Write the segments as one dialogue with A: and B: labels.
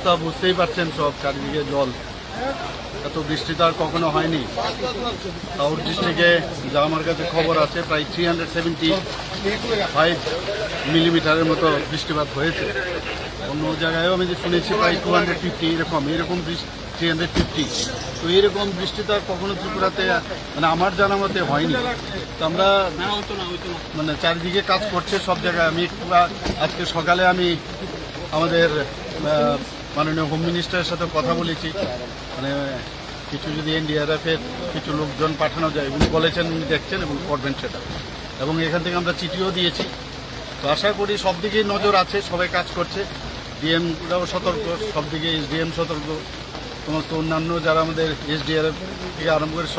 A: অবস্থা বুঝতেই পারছেন, সব চারিদিকে জল। এত বৃষ্টি তো আর কখনো হয়নি। সাউথ ডিস্ট্রিক্টে যা আমার কাছে খবর আছে প্রায় 375 মিলিমিটারের মতো বৃষ্টিপাত হয়েছে। অন্য জায়গায়ও আমি যে শুনেছি প্রায় 250 এরকম 350। তো এরকম বৃষ্টি তো আর কখনো ত্রিপুরাতে মানে আমার জানা মতে হয়নি। তো আমরা মানে চারিদিকে কাজ করছে সব জায়গায়। আমি আজকে সকালে আমি আমাদের মাননীয় হোম মিনিস্টারের সাথে কথা বলেছি, মানে কিছু যদি এনডিআরএফের কিছু লোকজন পাঠানো যায়, উনি বলেছেন উনি দেখছেন এবং করবেন সেটা। এবং এখান থেকে আমরা চিঠিও দিয়েছি। তো আশা করি সব দিকেই নজর আছে, সবাই কাজ করছে। ডিএমরাও সতর্ক, সব দিকে এসডিএম সতর্ক, সমস্ত অন্যান্য যারা আমাদের এসডিআরএফ থেকে আরম্ভ করে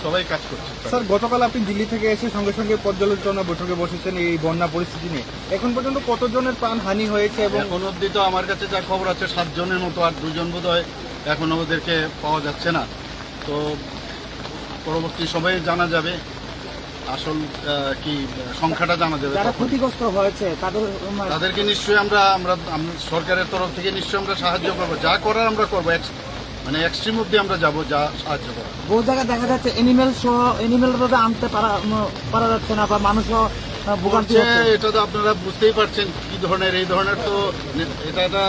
A: সবাই কাজ করছে।
B: স্যার, গতকাল আপনি দিল্লি থেকে এসে সঙ্গে সঙ্গে পর্যালোচনা বৈঠকে বসেছেন এই বন্যা পরিস্থিতি নিয়ে। এখন পর্যন্ত কতজনের প্রাণহানি হয়েছে? এবং
A: এখন অবধি তো আমার কাছে যা খবর আছে 7 জনের মতো, আর 2 জন বোধ হয় এখনো ওদেরকে পাওয়া যাচ্ছে না। তো পরবর্তী সময়ে জানা যাবে, আসল কি সংখ্যাটা জানা যাবে।
C: যারা ক্ষতিগ্রস্ত হয়েছে
A: তাদেরকে নিশ্চয়ই আমরা সরকারের তরফ থেকে নিশ্চয়ই আমরা সাহায্য করবো। যা করার আমরা করবো, মানে এক্সট্রিম অব্দি আমরা যাবো, যা সাহায্য করবো।
C: বহু জায়গায় দেখা যাচ্ছে এনিমেল আনতে পারা যাচ্ছে না, বা মানুষও ভোগান্তি হচ্ছে।
A: এটা তো আপনারা বুঝতেই পারছেন কি ধরনের, এই ধরনের তো এটা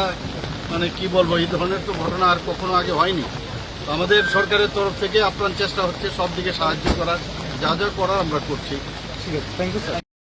A: মানে কি বলবো, এই ধরনের তো ঘটনা আর কখনো আগে হয়নি। তো আমাদের সরকারের তরফ থেকে আপ্রাণ চেষ্টা হচ্ছে সব দিকে সাহায্য করার, যা যা করার আমরা করছি।
B: ঠিক আছে, থ্যাংক ইউ স্যার।